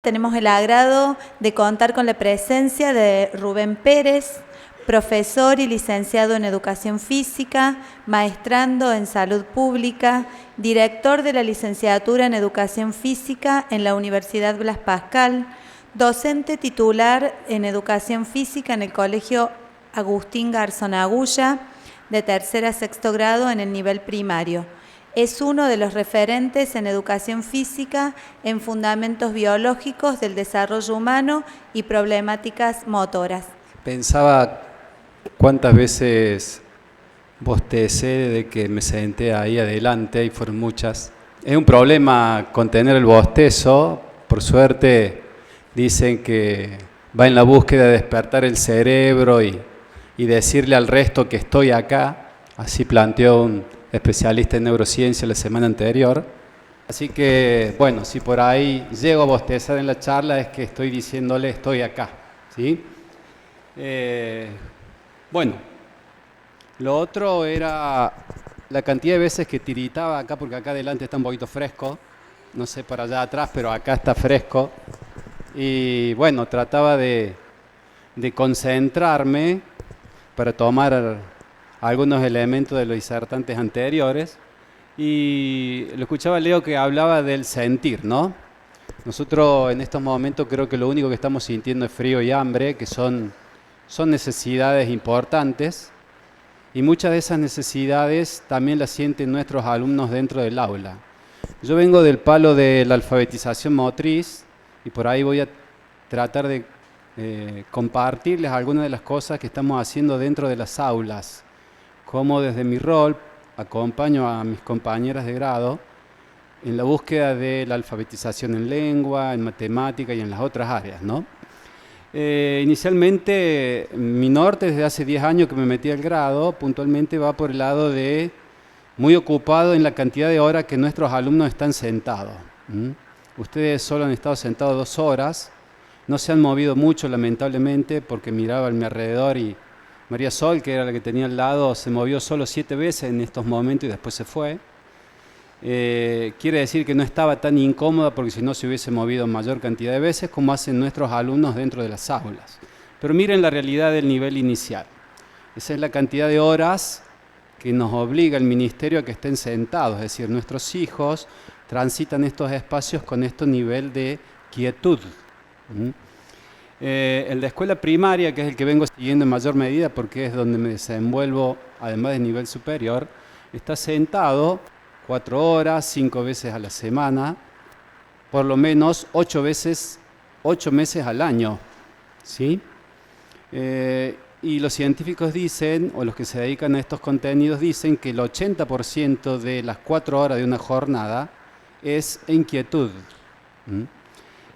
Tenemos el agrado de contar con la presencia de Rubén Pérez, profesor y licenciado en Educación Física, maestrando en Salud Pública, director de la licenciatura en Educación Física en la Universidad Blas Pascal, docente titular en Educación Física en el Colegio Agustín Garzón Agulla, de tercer a sexto grado en el nivel primario. Es uno de los referentes en educación física en fundamentos biológicos del desarrollo humano y problemáticas motoras. Pensaba cuántas veces bostecé de que me senté ahí adelante, y fueron muchas. Es un problema contener el bostezo. Por suerte dicen que va en la búsqueda de despertar el cerebro y decirle al resto que estoy acá. Así planteó un especialista en neurociencia la semana anterior. Así que, bueno, si por ahí llego a bostezar en la charla es que estoy diciéndole estoy acá, ¿sí? Bueno, lo otro era la cantidad de veces que tiritaba acá, porque acá adelante está un poquito fresco, no sé para allá atrás, pero acá está fresco. Y bueno, trataba de concentrarme para tomar algunos elementos de los disertantes anteriores, y lo escuchaba Leo que hablaba del sentir, ¿no? Nosotros en estos momentos creo que lo único que estamos sintiendo es frío y hambre, que son necesidades importantes, y muchas de esas necesidades también las sienten nuestros alumnos dentro del aula. Yo vengo del palo de la alfabetización motriz, y por ahí voy a tratar de compartirles algunas de las cosas que estamos haciendo dentro de las aulas, cómo desde mi rol acompaño a mis compañeras de grado en la búsqueda de la alfabetización en lengua, en matemática y en las otras áreas, ¿no? Inicialmente, mi norte desde hace 10 años que me metí al grado, puntualmente va por el lado de muy ocupado en la cantidad de horas que nuestros alumnos están sentados. Ustedes solo han estado sentados 2 horas, no se han movido mucho lamentablemente, porque miraba a mi alrededor y María Sol, que era la que tenía al lado, se movió solo 7 veces en estos momentos y después se fue. Quiere decir que no estaba tan incómoda, porque si no se hubiese movido mayor cantidad de veces, como hacen nuestros alumnos dentro de las aulas. Pero miren la realidad del nivel inicial. Esa es la cantidad de horas que nos obliga el ministerio a que estén sentados. Es decir, nuestros hijos transitan estos espacios con este nivel de quietud. El de escuela primaria, que es el que vengo siguiendo en mayor medida porque es donde me desenvuelvo, además de nivel superior, está sentado 4 horas, 5 veces a la semana, por lo menos 8 meses al año, ¿sí? Y los científicos dicen, o los que se dedican a estos contenidos dicen, que el 80% de las 4 horas de una jornada es inquietud.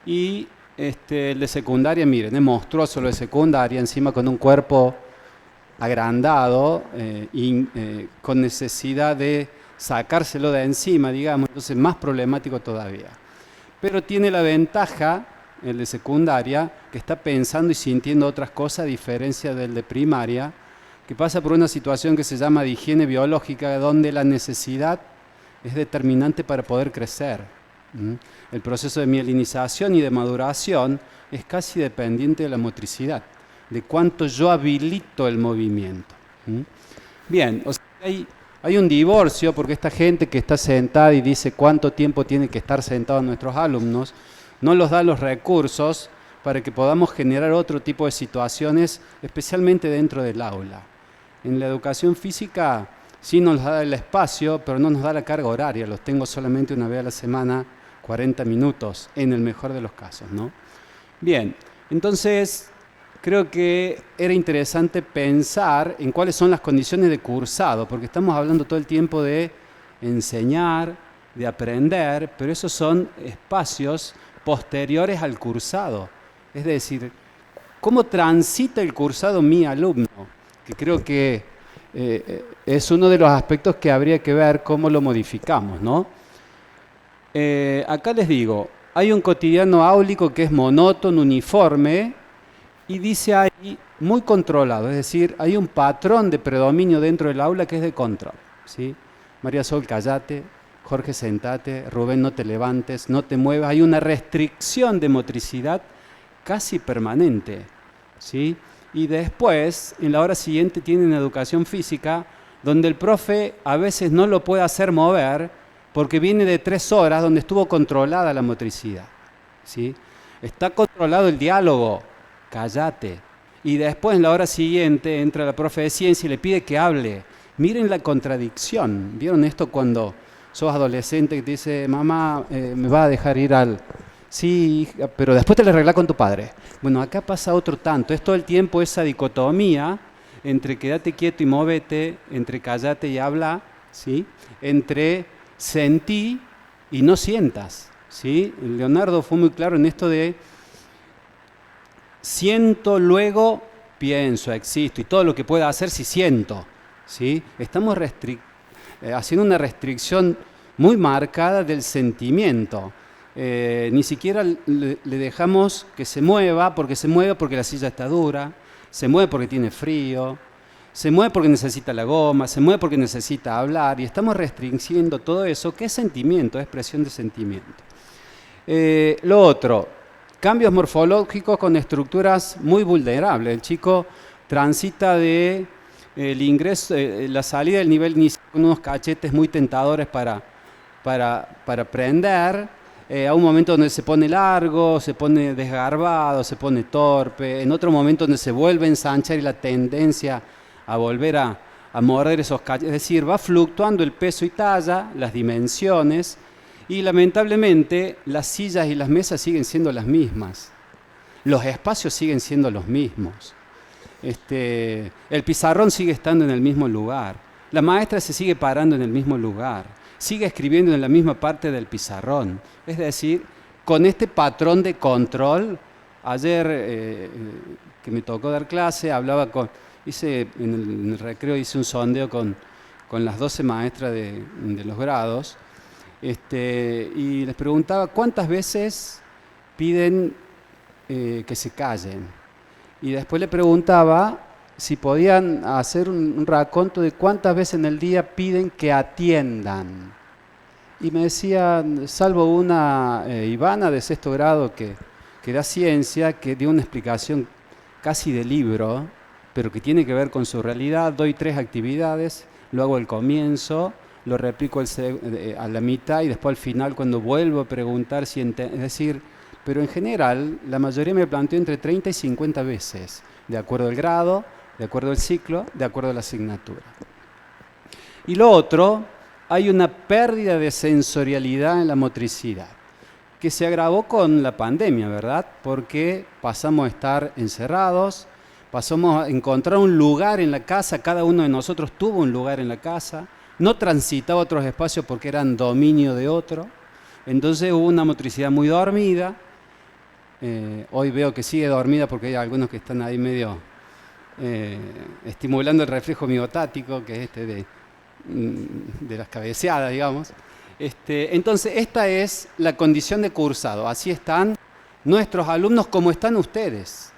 Y el de secundaria, miren, es monstruoso lo de secundaria, encima con un cuerpo agrandado y con necesidad de sacárselo de encima, digamos, entonces más problemático todavía. Pero tiene la ventaja, el de secundaria, que está pensando y sintiendo otras cosas, a diferencia del de primaria, que pasa por una situación que se llama de higiene biológica, donde la necesidad es determinante para poder crecer. El proceso de mielinización y de maduración es casi dependiente de la motricidad, de cuánto yo habilito el movimiento. Bien, o sea, hay un divorcio, porque esta gente que está sentada y dice cuánto tiempo tienen que estar sentados nuestros alumnos, no los da los recursos para que podamos generar otro tipo de situaciones, especialmente dentro del aula. En la educación física sí nos da el espacio, pero no nos da la carga horaria, los tengo solamente una vez a la semana, 40 minutos, en el mejor de los casos, ¿no? Bien, entonces creo que era interesante pensar en cuáles son las condiciones de cursado, porque estamos hablando todo el tiempo de enseñar, de aprender, pero esos son espacios posteriores al cursado. Es decir, ¿cómo transita el cursado mi alumno? Que creo que es uno de los aspectos que habría que ver cómo lo modificamos, ¿no? Acá les digo, hay un cotidiano áulico que es monótono, uniforme, y dice ahí muy controlado, es decir, hay un patrón de predominio dentro del aula que es de control, ¿sí? María Sol, cállate, Jorge, sentate, Rubén, no te levantes, no te muevas. Hay una restricción de motricidad casi permanente, ¿sí? Y después, en la hora siguiente, tienen educación física, donde el profe a veces no lo puede hacer mover porque viene de 3 horas donde estuvo controlada la motricidad, ¿sí? Está controlado el diálogo, cállate. Y después, en la hora siguiente, entra la profe de ciencia y le pide que hable. Miren la contradicción. ¿Vieron esto cuando sos adolescente que te dice, mamá, me va a dejar ir al... Sí, pero después te lo arreglás con tu padre. Bueno, acá pasa otro tanto. Es todo el tiempo esa dicotomía entre quédate quieto y móvete, entre cállate y habla, ¿sí? Entre sentí y no sientas, ¿sí? Leonardo fue muy claro en esto de siento, luego pienso, existo, y todo lo que pueda hacer si siento, ¿sí? Estamos haciendo una restricción muy marcada del sentimiento. Ni siquiera le dejamos que se mueva porque la silla está dura, se mueve porque tiene frío, se mueve porque necesita la goma, se mueve porque necesita hablar, y estamos restringiendo todo eso, que es sentimiento, es expresión de sentimiento. Lo otro, cambios morfológicos con estructuras muy vulnerables. El chico transita de el ingreso, la salida del nivel inicial con unos cachetes muy tentadores para prender, a un momento donde se pone largo, se pone desgarbado, se pone torpe, en otro momento donde se vuelve a ensanchar y la tendencia a volver a morder esos cachetes, es decir, va fluctuando el peso y talla, las dimensiones, y lamentablemente las sillas y las mesas siguen siendo las mismas, los espacios siguen siendo los mismos, el pizarrón sigue estando en el mismo lugar, la maestra se sigue parando en el mismo lugar, sigue escribiendo en la misma parte del pizarrón. Es decir, con este patrón de control, ayer que me tocó dar clase, hablaba en el recreo hice un sondeo con las 12 maestras de los grados, y les preguntaba cuántas veces piden que se callen. Y después le preguntaba si podían hacer un raconto de cuántas veces en el día piden que atiendan. Y me decían, salvo una Ivana de 6º grado que da ciencia, que dio una explicación casi de libro, pero que tiene que ver con su realidad. Doy 3 actividades, lo hago al comienzo, lo replico a la mitad y después al final cuando vuelvo a preguntar si es decir, pero en general la mayoría me planteó entre 30 y 50 veces, de acuerdo al grado, de acuerdo al ciclo, de acuerdo a la asignatura. Y lo otro, hay una pérdida de sensorialidad en la motricidad, que se agravó con la pandemia, ¿verdad? Porque pasamos a estar encerrados, pasamos a encontrar un lugar en la casa, cada uno de nosotros tuvo un lugar en la casa, no transitaba otros espacios porque eran dominio de otro, entonces hubo una motricidad muy dormida, hoy veo que sigue dormida porque hay algunos que están ahí medio estimulando el reflejo miotático, que es de las cabeceadas, digamos. Entonces, esta es la condición de cursado. Así están nuestros alumnos como están ustedes.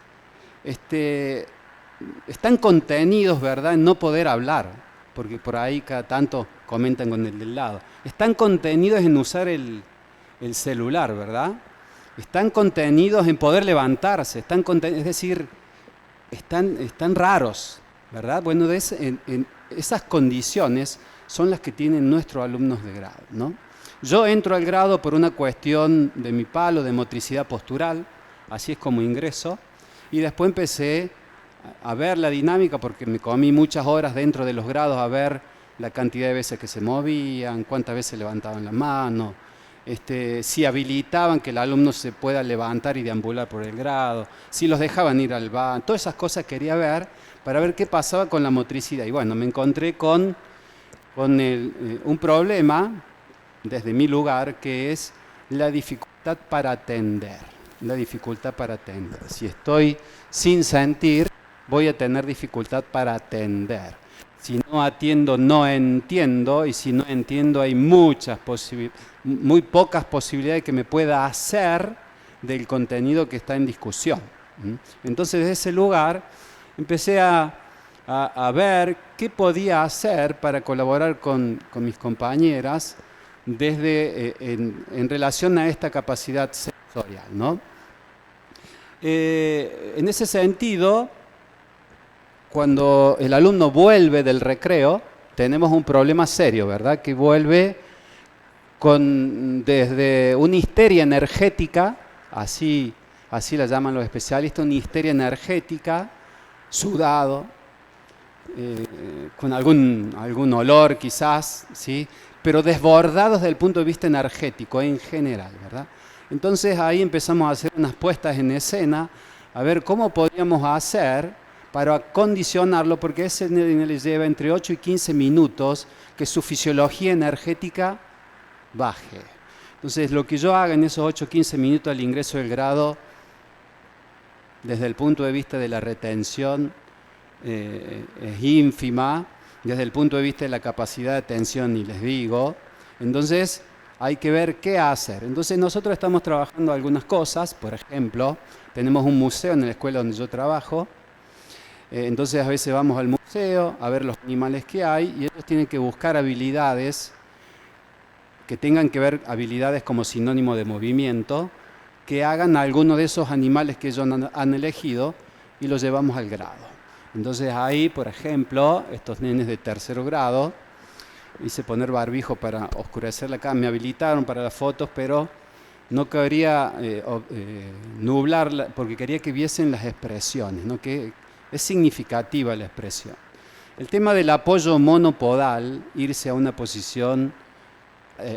Están contenidos, ¿verdad?, en no poder hablar, porque por ahí cada tanto comentan con el del lado. Están contenidos en usar el celular, ¿verdad? Están contenidos en poder levantarse, es decir, están raros, ¿verdad? Bueno, en esas condiciones son las que tienen nuestros alumnos de grado, ¿no? Yo entro al grado por una cuestión de mi palo, de motricidad postural, así es como ingreso, y después empecé a ver la dinámica porque me comí muchas horas dentro de los grados a ver la cantidad de veces que se movían, cuántas veces levantaban la mano, si habilitaban que el alumno se pueda levantar y deambular por el grado, si los dejaban ir al baño, todas esas cosas quería ver para ver qué pasaba con la motricidad. Y bueno, me encontré con un problema desde mi lugar, que es la dificultad para atender. La dificultad para atender. Si estoy sin sentir, voy a tener dificultad para atender. Si no atiendo, no entiendo, y si no entiendo, hay muy pocas posibilidades que me pueda hacer del contenido que está en discusión. Entonces, desde ese lugar, empecé a ver qué podía hacer para colaborar con mis compañeras en relación a esta capacidad sensorial, ¿no? En ese sentido, cuando el alumno vuelve del recreo, tenemos un problema serio, ¿verdad? Que vuelve desde una histeria energética, así la llaman los especialistas, una histeria energética, sudado, con algún olor quizás, ¿sí? Pero desbordados desde el punto de vista energético en general, ¿verdad? Entonces ahí empezamos a hacer unas puestas en escena, a ver cómo podríamos hacer para condicionarlo, porque ese niño le lleva entre 8 y 15 minutos que su fisiología energética baje. Entonces lo que yo haga en esos 8 o 15 minutos al ingreso del grado, desde el punto de vista de la retención, es ínfima, desde el punto de vista de la capacidad de atención, y les digo, entonces hay que ver qué hacer. Entonces nosotros estamos trabajando algunas cosas, por ejemplo, tenemos un museo en la escuela donde yo trabajo, entonces a veces vamos al museo a ver los animales que hay y ellos tienen que buscar habilidades que tengan que ver, habilidades como sinónimo de movimiento, que hagan alguno de esos animales que ellos han elegido y los llevamos al grado. Entonces ahí, por ejemplo, estos nenes de tercero grado, hice poner barbijo para oscurecer la cara, me habilitaron para las fotos, pero no quería nublarla, porque quería que viesen las expresiones, ¿no? Que es significativa la expresión. El tema del apoyo monopodal, irse a una posición,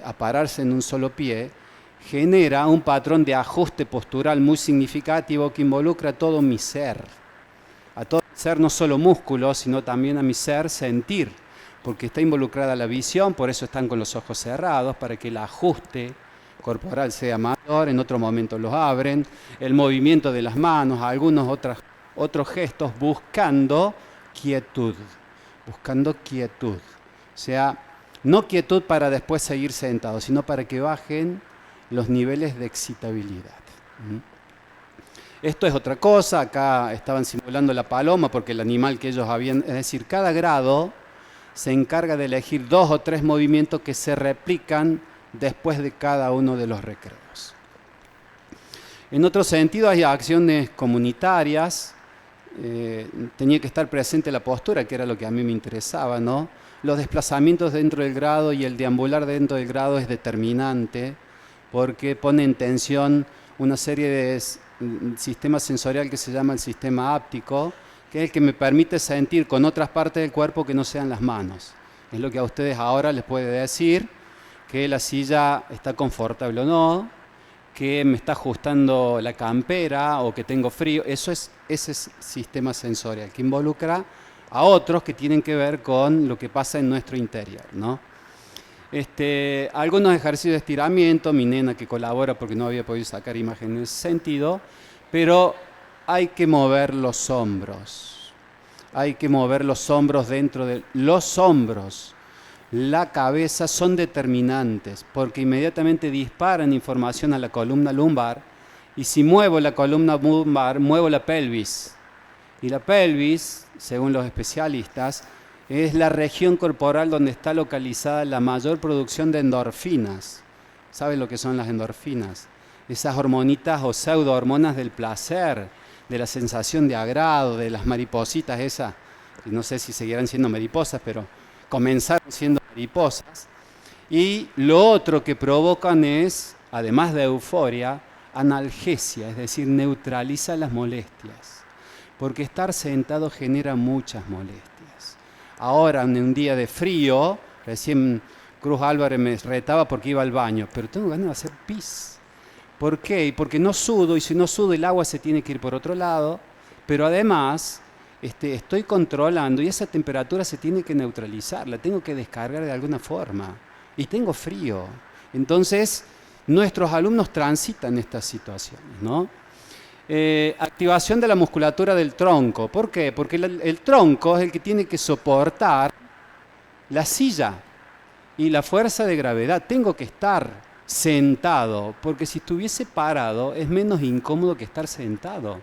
a pararse en un solo pie, genera un patrón de ajuste postural muy significativo que involucra a todo mi ser. A todo mi ser, no solo músculos, sino también a mi ser sentir, porque está involucrada la visión, por eso están con los ojos cerrados, para que el ajuste corporal sea mayor, en otro momento los abren, el movimiento de las manos, algunos otros gestos, buscando quietud. O sea, no quietud para después seguir sentado, sino para que bajen los niveles de excitabilidad. Esto es otra cosa, acá estaban simulando la paloma porque el animal que ellos habían, es decir, cada grado se encarga de elegir 2 o 3 movimientos que se replican después de cada uno de los recreos. En otro sentido hay acciones comunitarias, tenía que estar presente la postura, que era lo que a mí me interesaba, ¿no? Los desplazamientos dentro del grado y el deambular dentro del grado es determinante porque pone en tensión una serie de sistemas sensorial que se llama el sistema áptico, que es el que me permite sentir con otras partes del cuerpo que no sean las manos. Es lo que a ustedes ahora les puede decir que la silla está confortable o no, que me está ajustando la campera o que tengo frío. Ese es sistema sensorial que involucra a otros que tienen que ver con lo que pasa en nuestro interior, ¿no? Algunos ejercicios de estiramiento, mi nena que colabora porque no había podido sacar imagen en ese sentido, pero hay que mover los hombros. Hay que mover los hombros dentro de los hombros. La cabeza son determinantes porque inmediatamente disparan información a la columna lumbar y si muevo la columna lumbar, muevo la pelvis. Y la pelvis, según los especialistas, es la región corporal donde está localizada la mayor producción de endorfinas. ¿Saben lo que son las endorfinas? Esas hormonitas o pseudohormonas del placer, de la sensación de agrado, de las maripositas esas, que no sé si seguirán siendo mariposas, pero comenzaron siendo mariposas. Y lo otro que provocan es, además de euforia, analgesia, es decir, neutraliza las molestias. Porque estar sentado genera muchas molestias. Ahora, en un día de frío, recién Cruz Álvarez me retaba porque iba al baño, pero tengo ganas de hacer pis. ¿Por qué? Porque no sudo, y si no sudo el agua se tiene que ir por otro lado, pero además estoy controlando y esa temperatura se tiene que neutralizar, la tengo que descargar de alguna forma, y tengo frío. Entonces, nuestros alumnos transitan estas situaciones, ¿no? Activación de la musculatura del tronco. ¿Por qué? Porque el tronco es el que tiene que soportar la silla y la fuerza de gravedad. Tengo que estar sentado, porque si estuviese parado es menos incómodo que estar sentado.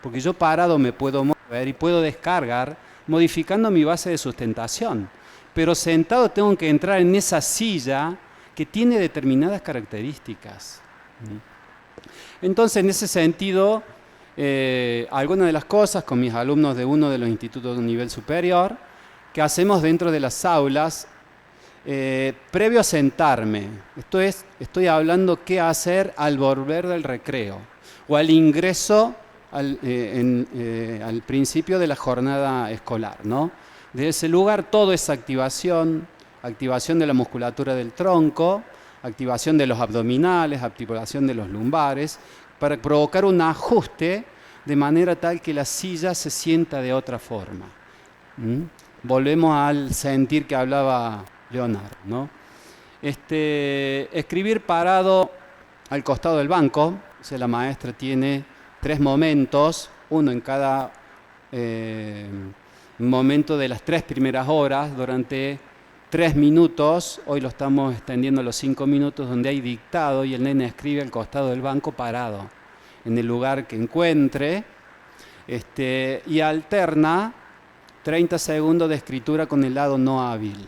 Porque yo parado me puedo mover y puedo descargar modificando mi base de sustentación. Pero sentado tengo que entrar en esa silla que tiene determinadas características. Entonces, en ese sentido, algunas de las cosas con mis alumnos de uno de los institutos de nivel superior que hacemos dentro de las aulas, previo a sentarme, esto es, estoy hablando qué hacer al volver del recreo o al ingreso al principio de la jornada escolar, ¿no? Desde ese lugar todo es activación de la musculatura del tronco, activación de los abdominales, activación de los lumbares, para provocar un ajuste de manera tal que la silla se sienta de otra forma. Volvemos al sentir que hablaba Leonardo, ¿no? Escribir parado al costado del banco, o sea, la maestra tiene 3 momentos, uno en cada momento de las 3 primeras horas, durante 3 minutos, hoy lo estamos extendiendo a los 5 minutos, donde hay dictado y el nene escribe al costado del banco parado, en el lugar que encuentre, y alterna 30 segundos de escritura con el lado no hábil.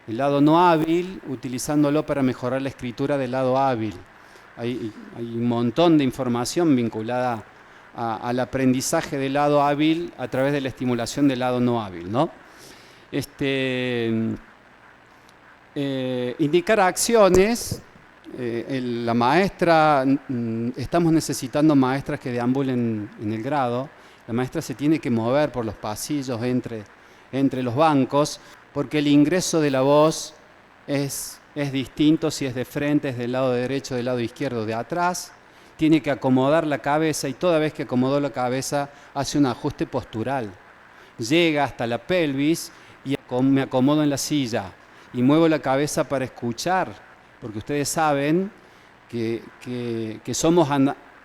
El lado no hábil, utilizándolo para mejorar la escritura del lado hábil. Hay un montón de información vinculada al aprendizaje del lado hábil a través de la estimulación del lado no hábil, ¿no? Indicar acciones. La maestra, estamos necesitando maestras que deambulen en el grado. La maestra se tiene que mover por los pasillos entre los bancos, porque el ingreso de la voz es distinto si es de frente, es del lado derecho, del lado izquierdo, de atrás. Tiene que acomodar la cabeza y toda vez que acomodó la cabeza hace un ajuste postural. Llega hasta la pelvis y me acomodo en la silla y muevo la cabeza para escuchar, porque ustedes saben que somos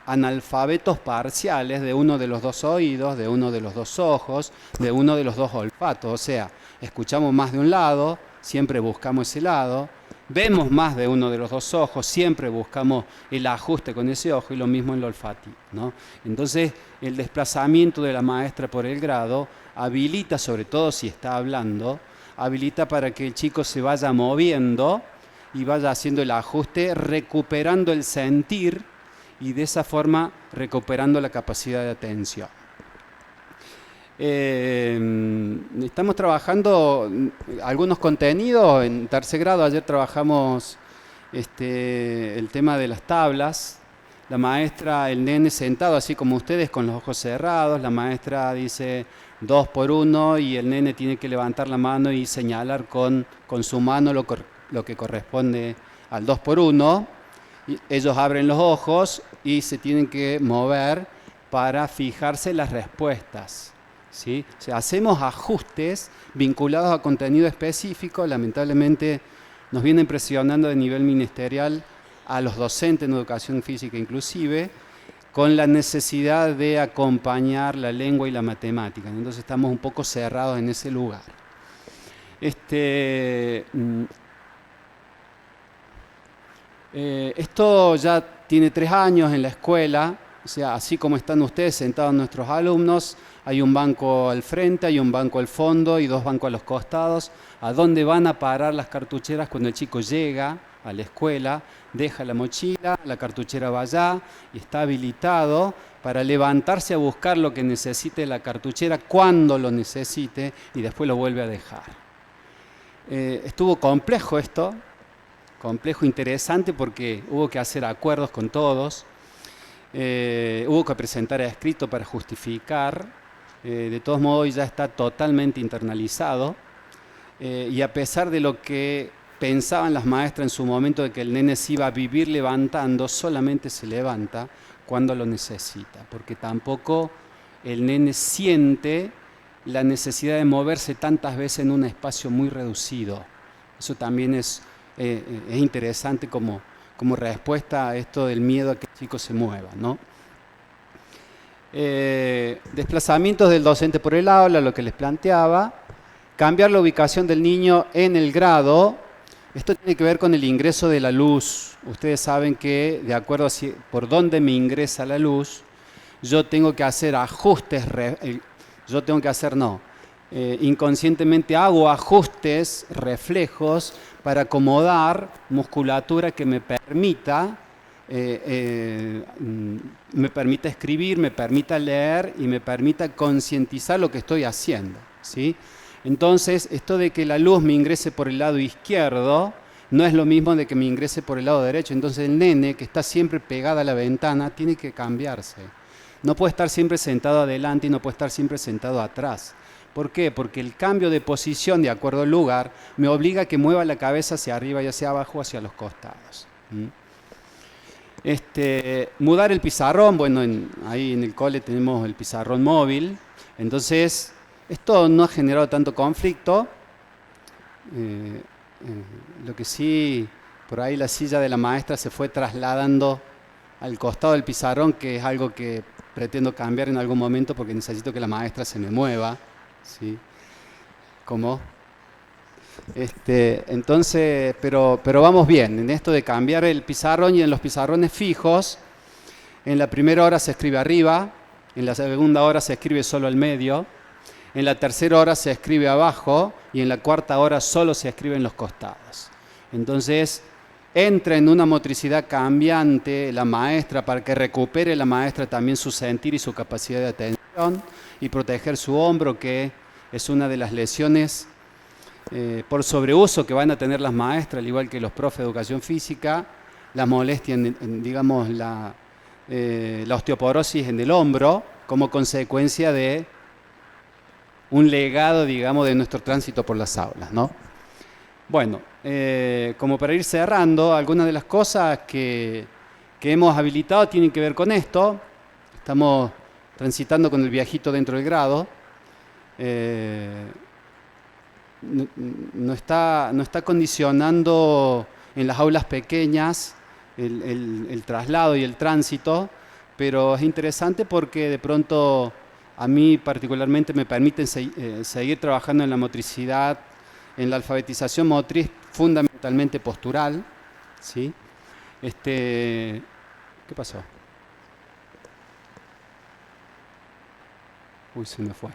analfabetos parciales de uno de los 2 oídos, de uno de los 2 ojos, de uno de los 2 olfatos. O sea, escuchamos más de un lado, siempre buscamos ese lado, vemos más de uno de los 2 ojos, siempre buscamos el ajuste con ese ojo, y lo mismo en el olfato, ¿no? Entonces, el desplazamiento de la maestra por el grado habilita, sobre todo si está hablando, habilita para que el chico se vaya moviendo y vaya haciendo el ajuste, recuperando el sentir y de esa forma recuperando la capacidad de atención. Estamos trabajando algunos contenidos en tercer grado. Ayer trabajamos el tema de las tablas. La maestra, el nene sentado así como ustedes con los ojos cerrados. La maestra dice 2 por 1 y el nene tiene que levantar la mano y señalar con su mano lo que corresponde al 2 por 1. Ellos abren los ojos y se tienen que mover para fijarse las respuestas, ¿sí? O sea, hacemos ajustes vinculados a contenido específico. Lamentablemente nos vienen presionando de nivel ministerial a los docentes en educación física inclusive, con la necesidad de acompañar la lengua y la matemática. Entonces estamos un poco cerrados en ese lugar. Esto ya tiene 3 años en la escuela, o sea, así como están ustedes sentados nuestros alumnos, hay un banco al frente, hay un banco al fondo y 2 bancos a los costados. ¿A dónde van a parar las cartucheras cuando el chico llega a la escuela? Deja la mochila, la cartuchera va allá y está habilitado para levantarse a buscar lo que necesite la cartuchera cuando lo necesite y después lo vuelve a dejar. Estuvo complejo esto. Complejo, interesante, porque hubo que hacer acuerdos con todos, hubo que presentar escrito para justificar, de todos modos ya está totalmente internalizado, y a pesar de lo que pensaban las maestras en su momento de que el nene se iba a vivir levantando, solamente se levanta cuando lo necesita, porque tampoco el nene siente la necesidad de moverse tantas veces en un espacio muy reducido. Eso también es interesante como respuesta a esto del miedo a que el chico se mueva, ¿no? Desplazamientos del docente por el aula, lo que les planteaba. Cambiar la ubicación del niño en el grado. Esto tiene que ver con el ingreso de la luz. Ustedes saben que de acuerdo a por dónde me ingresa la luz, yo tengo que hacer ajustes, inconscientemente hago ajustes, reflejos, para acomodar musculatura que me permita escribir, me permita leer y me permita concientizar lo que estoy haciendo, ¿sí? Entonces, esto de que la luz me ingrese por el lado izquierdo no es lo mismo de que me ingrese por el lado derecho. Entonces el nene, que está siempre pegado a la ventana, tiene que cambiarse. No puede estar siempre sentado adelante y no puede estar siempre sentado atrás. ¿Por qué? Porque el cambio de posición de acuerdo al lugar me obliga a que mueva la cabeza hacia arriba y hacia abajo, hacia los costados. Mudar el pizarrón, bueno, ahí en el cole tenemos el pizarrón móvil, entonces esto no ha generado tanto conflicto. Lo que sí, por ahí la silla de la maestra se fue trasladando al costado del pizarrón, que es algo que pretendo cambiar en algún momento porque necesito que la maestra se me mueva, ¿sí? ¿Cómo? Entonces, pero vamos bien en esto de cambiar el pizarrón. Y en los pizarrones fijos, en la primera hora se escribe arriba, en la segunda hora se escribe solo al medio, en la tercera hora se escribe abajo y en la cuarta hora solo se escribe en los costados. Entonces, entra en una motricidad cambiante la maestra para que recupere la maestra también su sentir y su capacidad de atención y proteger su hombro, que es una de las lesiones por sobreuso que van a tener las maestras, al igual que los profes de educación física, las molestias, digamos, la osteoporosis en el hombro como consecuencia de un legado, digamos, de nuestro tránsito por las aulas, ¿no? Bueno, como para ir cerrando, algunas de las cosas que hemos habilitado tienen que ver con esto. Estamos transitando con el viajito dentro del grado. No está condicionando en las aulas pequeñas el traslado y el tránsito, pero es interesante porque de pronto a mí particularmente me permiten seguir trabajando en la motricidad, en la alfabetización motriz fundamentalmente postural, ¿sí? ¿Qué pasó? Uy, se me fue.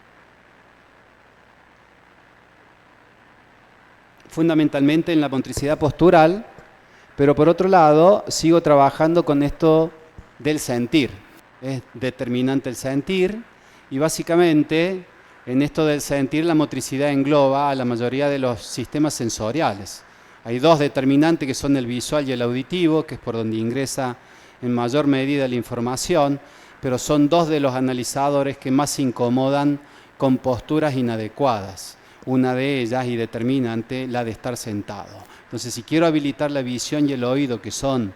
Fundamentalmente en la motricidad postural, pero por otro lado sigo trabajando con esto del sentir. Es determinante el sentir y básicamente en esto del sentir la motricidad engloba a la mayoría de los sistemas sensoriales. Hay dos determinantes que son el visual y el auditivo, que es por donde ingresa en mayor medida la información, pero son dos de los analizadores que más se incomodan con posturas inadecuadas. Una de ellas, y determinante, la de estar sentado. Entonces, si quiero habilitar la visión y el oído, que son,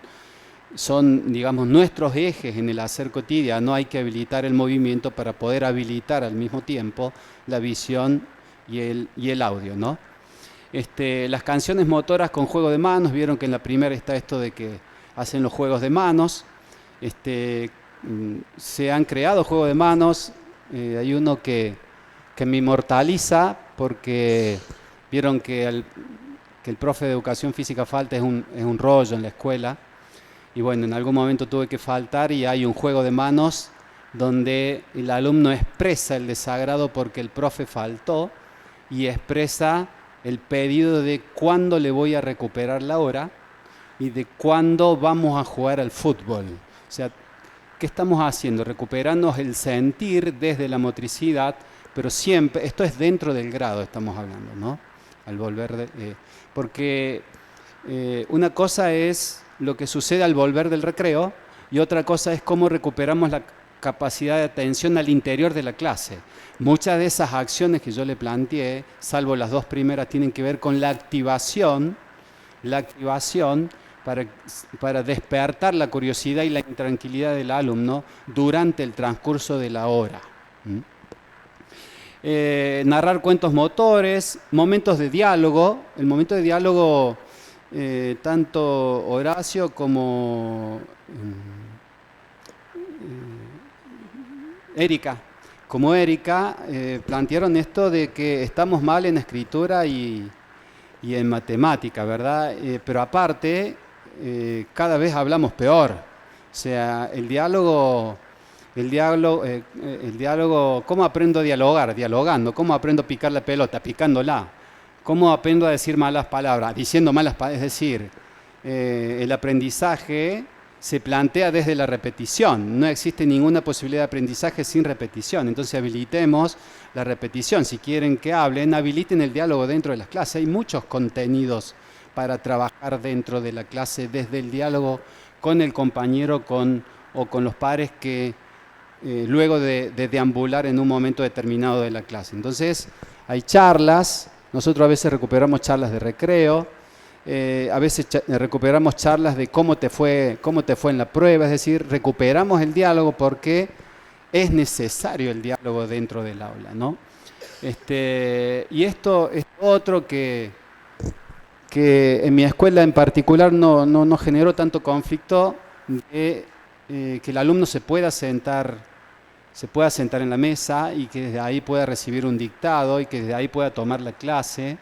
digamos, nuestros ejes en el hacer cotidiano, hay que habilitar el movimiento para poder habilitar al mismo tiempo la visión y el audio, ¿no? Las canciones motoras con juego de manos, vieron que en la primera está esto de que hacen los juegos de manos. Se han creado juegos de manos, hay uno que me inmortaliza porque vieron que el profe de educación física falta es un rollo en la escuela. Y bueno, en algún momento tuve que faltar y hay un juego de manos donde el alumno expresa el desagrado porque el profe faltó y expresa el pedido de cuándo le voy a recuperar la hora y de cuándo vamos a jugar al fútbol. O sea, ¿qué estamos haciendo? Recuperarnos el sentir desde la motricidad, pero siempre, esto es dentro del grado, estamos hablando, ¿no? Al volver porque una cosa es lo que sucede al volver del recreo y otra cosa es cómo recuperamos la capacidad de atención al interior de la clase. Muchas de esas acciones que yo le planteé, salvo las dos primeras, tienen que ver con la activación para despertar la curiosidad y la intranquilidad del alumno durante el transcurso de la hora. Narrar cuentos motores, momentos de diálogo. El momento de diálogo, tanto Horacio como Erika plantearon esto de que estamos mal en escritura y en matemática, ¿verdad? Pero aparte, cada vez hablamos peor. O sea, el diálogo, ¿cómo aprendo a dialogar? Dialogando. ¿Cómo aprendo a picar la pelota? Picándola. ¿Cómo aprendo a decir malas palabras? Diciendo malas palabras, es decir, el aprendizaje se plantea desde la repetición. No existe ninguna posibilidad de aprendizaje sin repetición. Entonces habilitemos la repetición. Si quieren que hablen, habiliten el diálogo dentro de las clases. Hay muchos contenidos para trabajar dentro de la clase, desde el diálogo con el compañero o con los pares que luego de deambular en un momento determinado de la clase. Entonces hay charlas. Nosotros a veces recuperamos charlas de recreo, a veces recuperamos charlas de cómo te fue en la prueba, es decir, recuperamos el diálogo porque es necesario el diálogo dentro del aula, ¿no? Y esto es otro que en mi escuela en particular no generó tanto conflicto, de que el alumno se pueda sentar en la mesa y que desde ahí pueda recibir un dictado y que desde ahí pueda tomar la clase,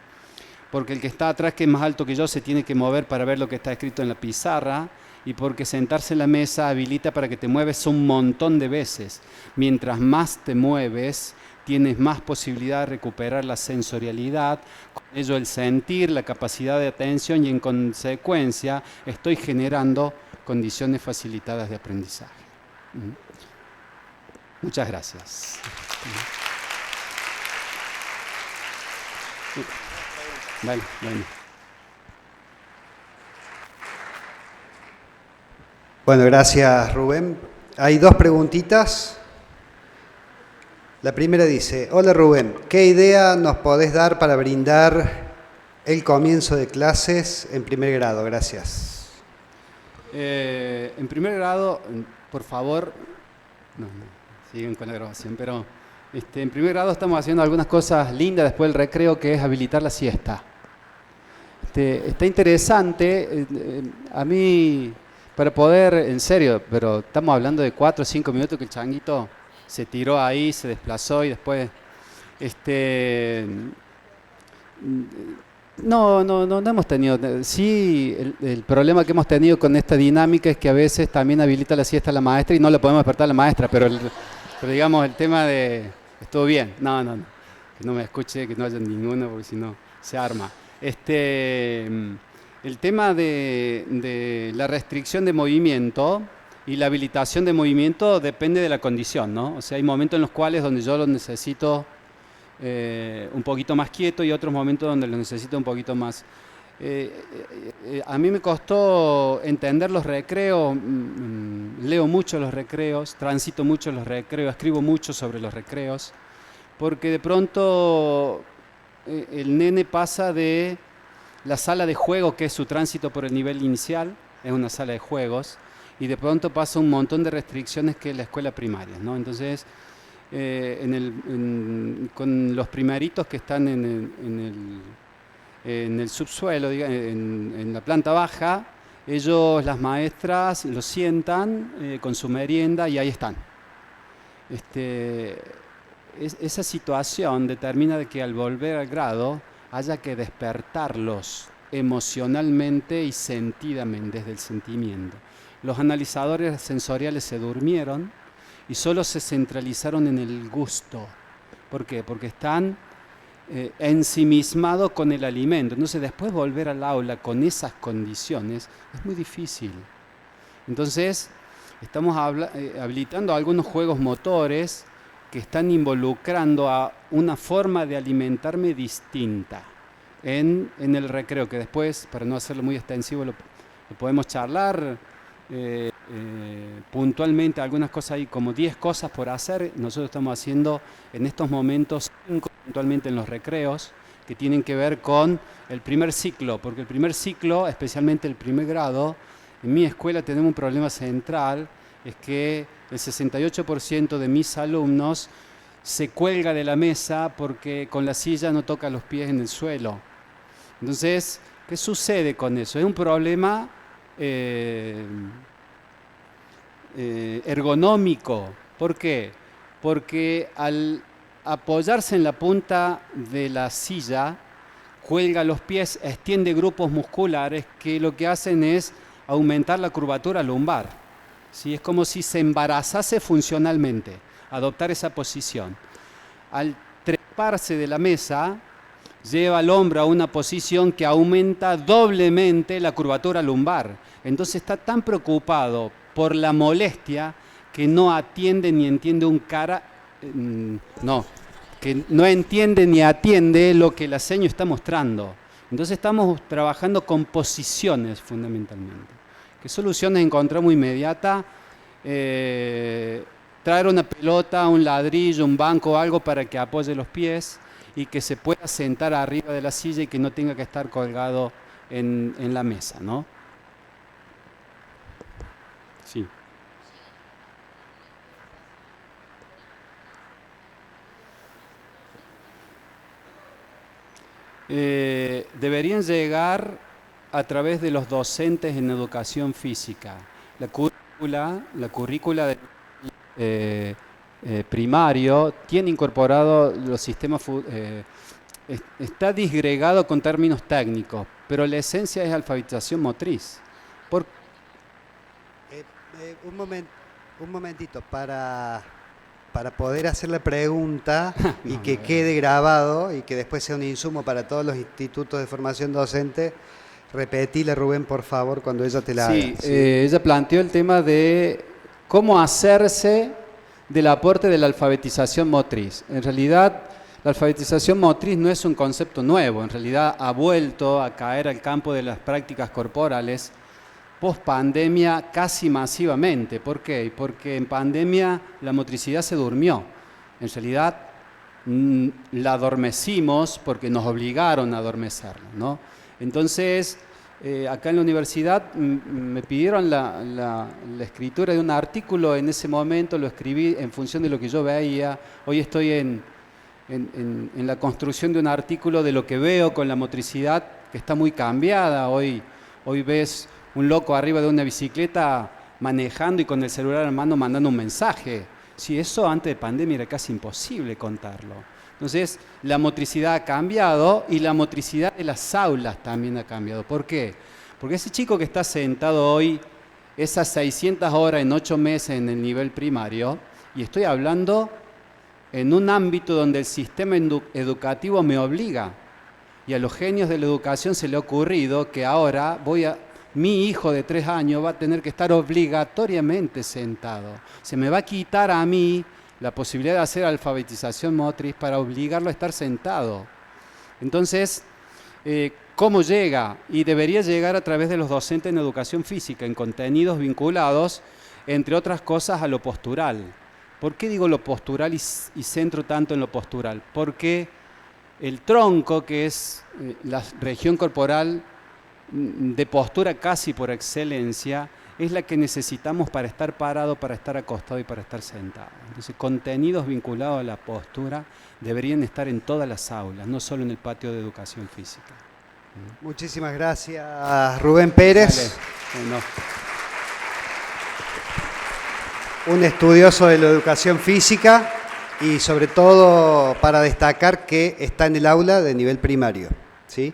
porque el que está atrás, que es más alto que yo, se tiene que mover para ver lo que está escrito en la pizarra, y porque sentarse en la mesa habilita para que te mueves un montón de veces. Mientras más te mueves, tienes más posibilidad de recuperar la sensorialidad, con ello el sentir, la capacidad de atención, y en consecuencia estoy generando condiciones facilitadas de aprendizaje. Muchas gracias. Vale. Bueno, gracias Rubén. Hay dos preguntitas. La primera dice: hola Rubén, ¿qué idea nos podés dar para brindar el comienzo de clases en primer grado? Gracias. En primer grado, por favor, no, siguen con la grabación, pero en primer grado estamos haciendo algunas cosas lindas después del recreo, que es habilitar la siesta. Está interesante, a mí, para poder, en serio, pero estamos hablando de 4 o 5 minutos que el changuito se tiró ahí, se desplazó y después, no hemos tenido. Sí, el problema que hemos tenido con esta dinámica es que a veces también habilita la siesta la maestra y no la podemos despertar a la maestra, pero digamos el tema de... Estuvo bien, no, que no me escuche, que no haya ninguno, porque si no se arma. El tema de la restricción de movimiento y la habilitación de movimiento depende de la condición, ¿no? O sea, hay momentos en los cuales donde yo lo necesito un poquito más quieto y otros momentos donde lo necesito un poquito más. A mí me costó entender los recreos, leo mucho los recreos, transito mucho los recreos, escribo mucho sobre los recreos, porque de pronto el nene pasa de la sala de juego, que es su tránsito por el nivel inicial, es una sala de juegos, y de pronto pasa un montón de restricciones que es la escuela primaria, ¿no? Entonces, con los primeritos que están en el subsuelo, en la planta baja, ellos, las maestras, los sientan con su merienda y ahí están. Esa situación determina de que al volver al grado haya que despertarlos emocionalmente y sentidamente, desde el sentimiento. Los analizadores sensoriales se durmieron y solo se centralizaron en el gusto. ¿Por qué? Porque están ensimismados con el alimento. Entonces, después volver al aula con esas condiciones es muy difícil. Entonces, estamos habilitando algunos juegos motores que están involucrando a una forma de alimentarme distinta en el recreo, que después, para no hacerlo muy extensivo, lo podemos charlar puntualmente. Algunas cosas, hay como 10 cosas por hacer. Nosotros estamos haciendo en estos momentos 5 puntualmente en los recreos, que tienen que ver con el primer ciclo, porque el primer ciclo, especialmente el primer grado, en mi escuela tenemos un problema central, es que el 68% de mis alumnos se cuelga de la mesa porque con la silla no toca los pies en el suelo. Entonces, ¿qué sucede con eso? Es un problema ergonómico. ¿Por qué? Porque al apoyarse en la punta de la silla, cuelga los pies, extiende grupos musculares que lo que hacen es aumentar la curvatura lumbar. ¿Sí? Es como si se embarazase funcionalmente, adoptar esa posición. Al treparse de la mesa, lleva al hombro a una posición que aumenta doblemente la curvatura lumbar. Entonces está tan preocupado por la molestia que no atiende ni entiende que no entiende ni atiende lo que la seño está mostrando. Entonces estamos trabajando con posiciones fundamentalmente. ¿Qué soluciones encontramos inmediata? Traer una pelota, un ladrillo, un banco o algo para que apoye los pies y que se pueda sentar arriba de la silla y que no tenga que estar colgado en la mesa, ¿no? Sí. Deberían llegar a través de los docentes en educación física. La currícula de primario tiene incorporado los sistemas, está disgregado con términos técnicos, pero la esencia es alfabetización motriz. Un momentito, para poder hacer la pregunta y que quede grabado y que después sea un insumo para todos los institutos de formación docente, repetile, Rubén, por favor, cuando ella te la haga. Sí, ella planteó el tema de cómo hacerse del aporte de la alfabetización motriz. En realidad, la alfabetización motriz no es un concepto nuevo, en realidad ha vuelto a caer al campo de las prácticas corporales post pandemia casi masivamente. ¿Por qué? Porque en pandemia la motricidad se durmió. En realidad la adormecimos porque nos obligaron a adormecerla, ¿no? Entonces, acá en la universidad me pidieron la escritura de un artículo, en ese momento lo escribí en función de lo que yo veía. Hoy estoy en la construcción de un artículo de lo que veo con la motricidad, que está muy cambiada. Hoy ves un loco arriba de una bicicleta manejando y con el celular en mano mandando un mensaje. Sí, eso antes de pandemia era casi imposible contarlo. Entonces, la motricidad ha cambiado y la motricidad de las aulas también ha cambiado. ¿Por qué? Porque ese chico que está sentado hoy, esas 600 horas en 8 meses en el nivel primario, y estoy hablando en un ámbito donde el sistema educativo me obliga, y a los genios de la educación se le ha ocurrido que ahora mi hijo de 3 años va a tener que estar obligatoriamente sentado. Se me va a quitar a mí la posibilidad de hacer alfabetización motriz para obligarlo a estar sentado. Entonces, ¿cómo llega? Y debería llegar a través de los docentes en educación física, en contenidos vinculados, entre otras cosas, a lo postural. ¿Por qué digo lo postural y centro tanto en lo postural? Porque el tronco, que es la región corporal de postura casi por excelencia, es la que necesitamos para estar parado, para estar acostado y para estar sentado. Entonces, contenidos vinculados a la postura deberían estar en todas las aulas, no solo en el patio de educación física. Muchísimas gracias, Rubén Pérez. Bueno. Un estudioso de la educación física y sobre todo para destacar que está en el aula de nivel primario, ¿sí?